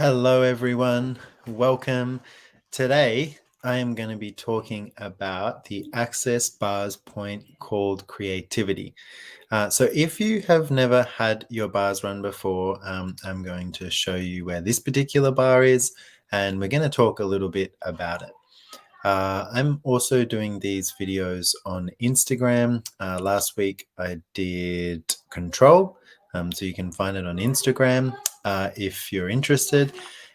Hello, everyone. Welcome. Today, I am going to be talking about the access bars point called creativity. So if you have never had your bars run before, I'm going to show you where this particular bar is, and we're going to talk a little bit about it. I'm also doing these videos on Instagram. Last week I did control, so you can find it on Instagram if you're interested.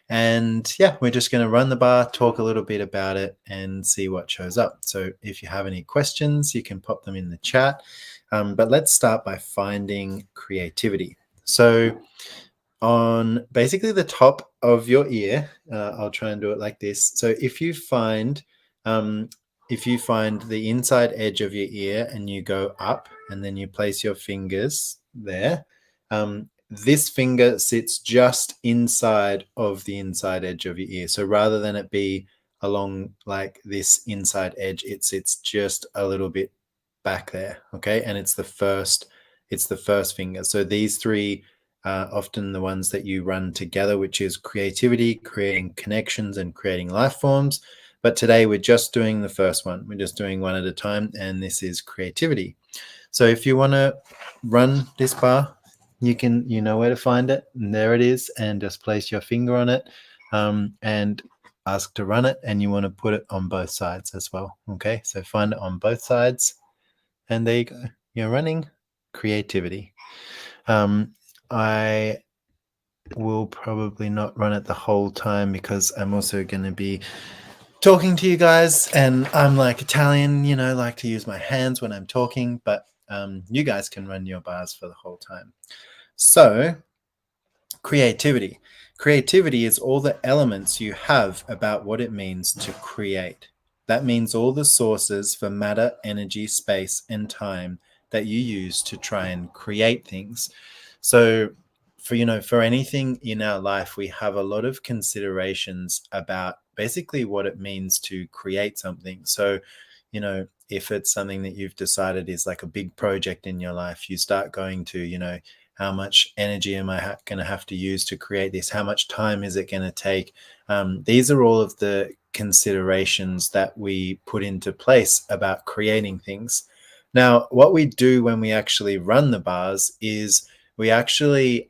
And yeah, we're just going to run the bar, talk a little bit about it, and see what shows up. So if you have any questions, you can pop them in the chat. But let's start by finding creativity. So on basically the top of your ear, I'll try and do it like this. So um, if you find the inside edge of your ear and you go up and then you place your fingers there, this finger sits just inside of the inside edge of your ear. So rather than it be along like this inside edge, it sits just a little bit back there. Okay. And it's the first finger. So these three are often the ones that you run together, which is creativity, creating connections and creating life forms. But today we're just doing the first one. We're just doing one at a time, and this is creativity. So if you want to run this bar, you know where to find it, and there it is, and just place your finger on it and ask to run it, and you want to put it on both sides as well. Okay, so find it on both sides, and there you go. You're running creativity. I will probably not run it the whole time because I'm also going to be talking to you guys, and I'm like Italian, like to use my hands when I'm talking, but you guys can run your bars for the whole time. So creativity is all the elements you have about what it means to create. That means all the sources for matter, energy, space, and time that you use to try and create things. So for anything in our life, we have a lot of considerations about basically what it means to create something. So if it's something that you've decided is like a big project in your life, you start going to how much energy am I going to have to use to create this? How much time is it going to take? These are all of the considerations that we put into place about creating things. Now, what we do when we actually run the bars is we actually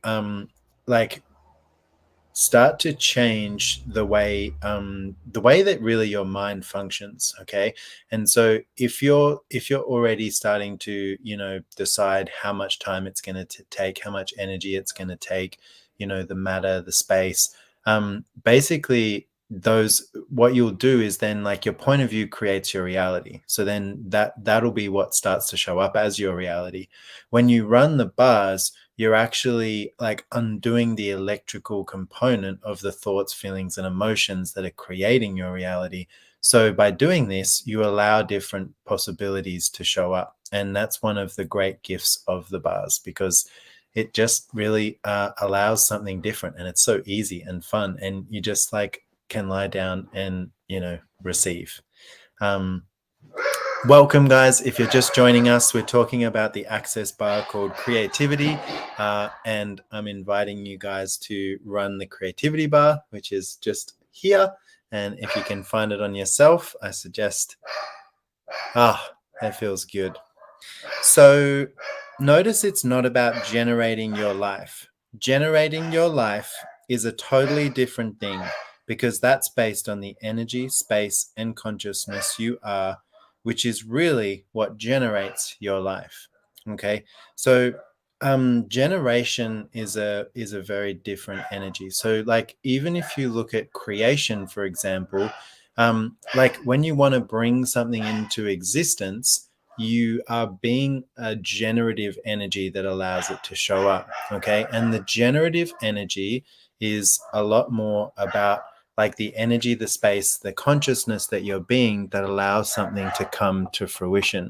start to change the way that really your mind functions. Okay, and so if you're already starting to decide how much time it's going to take, how much energy it's going to take, the matter, the space, basically what you'll do is then, like, your point of view creates your reality. So then that'll be what starts to show up as your reality. When you run the bars, you're actually like undoing the electrical component of the thoughts, feelings, and emotions that are creating your reality. So by doing this, you allow different possibilities to show up. And that's one of the great gifts of the bars, because it just really allows something different, and it's so easy and fun, and you just can lie down and receive. Welcome, guys. If you're just joining us, we're talking about the access bar called creativity, and I'm inviting you guys to run the creativity bar, which is just here. And if you can find it on yourself, I suggest. That feels good. So notice it's not about generating your life. Generating your life is a totally different thing, because that's based on the energy, space, and consciousness you are, which is really what generates your life. Okay, so generation is a very different energy. So even if you look at creation, for example, when you want to bring something into existence, you are being a generative energy that allows it to show up. Okay, and the generative energy is a lot more about the energy, the space, the consciousness that you're being, that allows something to come to fruition.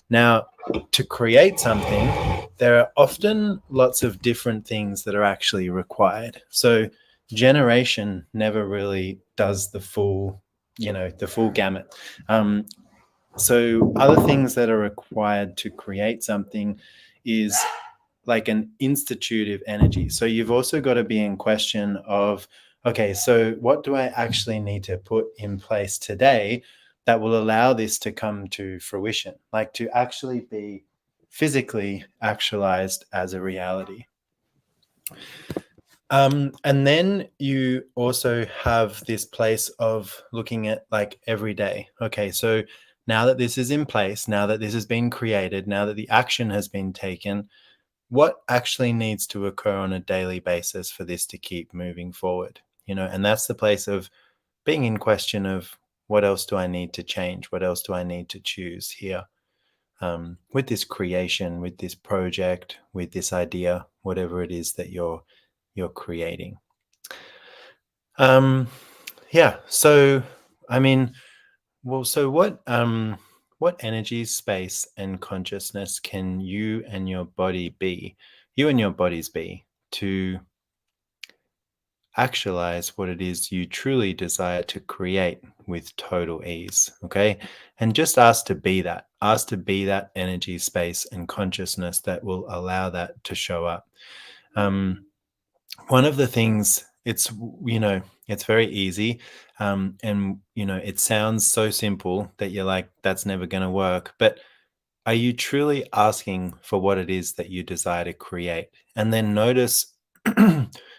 Now, to create something, there are often lots of different things that are actually required. So generation never really does the full gamut. So other things that are required to create something is like an institutive energy. So you've also got to be in question of, okay, so what do I actually need to put in place today that will allow this to come to fruition, like to actually be physically actualized as a reality. And then you also have this place of looking at like every day. Okay, so now that this is in place, now that this has been created, now that the action has been taken, what actually needs to occur on a daily basis for this to keep moving forward? And that's the place of being in question of, what else do I need to change? What else do I need to choose here? With this creation, with this project, with this idea, whatever it is that you're creating. Yeah. So, I mean, well, so what energy, space, and consciousness can you and your bodies be to actualize what it is you truly desire to create with total ease? Okay. And just ask to be that. Ask to be that energy, space, and consciousness that will allow that to show up. One of the things, it's very easy, and it sounds so simple that you're like, that's never going to work, but are you truly asking for what it is that you desire to create? And then notice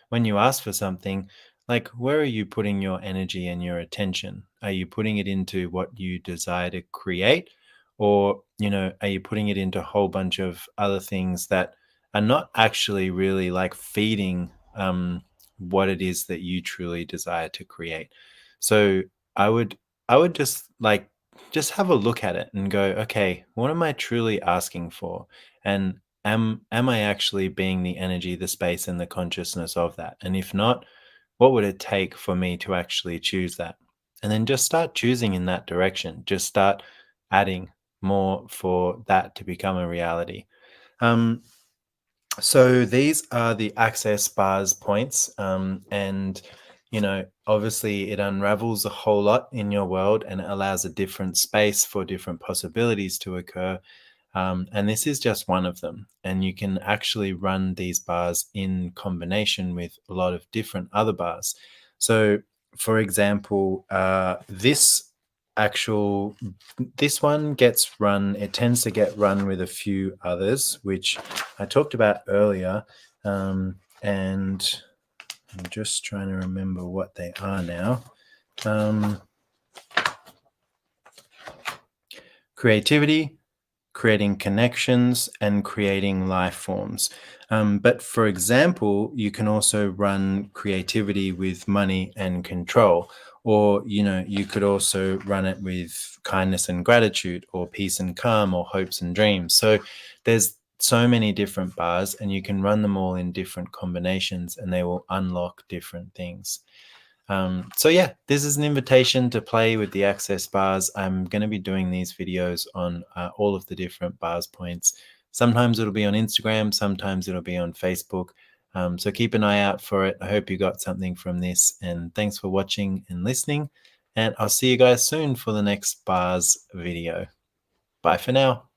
when you ask for something, like, where are you putting your energy and your attention? Are you putting it into what you desire to create? Or, are you putting it into a whole bunch of other things that are not actually really like feeding what it is that you truly desire to create? So I would just have a look at it and go, okay, what am I truly asking for? And am I actually being the energy, the space, and the consciousness of that? And if not, what would it take for me to actually choose that? And then just start choosing in that direction. Just start adding more for that to become a reality. Um, so these are the access bars points, and obviously it unravels a whole lot in your world, and it allows a different space for different possibilities to occur. And this is just one of them. And you can actually run these bars in combination with a lot of different other bars. So, for example, this one gets run, it tends to get run with a few others, which I talked about earlier. And I'm just trying to remember what they are now. Creativity, creating connections, and creating life forms. But for example, you can also run creativity with money and control, or you could also run it with kindness and gratitude, or peace and calm, or hopes and dreams. So there's so many different bars, and you can run them all in different combinations, and they will unlock different things. So yeah, this is an invitation to play with the access bars. I'm going to be doing these videos on all of the different bars points. Sometimes it'll be on Instagram, sometimes it'll be on Facebook. So keep an eye out for it. I hope you got something from this, and thanks for watching and listening. And I'll see you guys soon for the next bars video. Bye for now.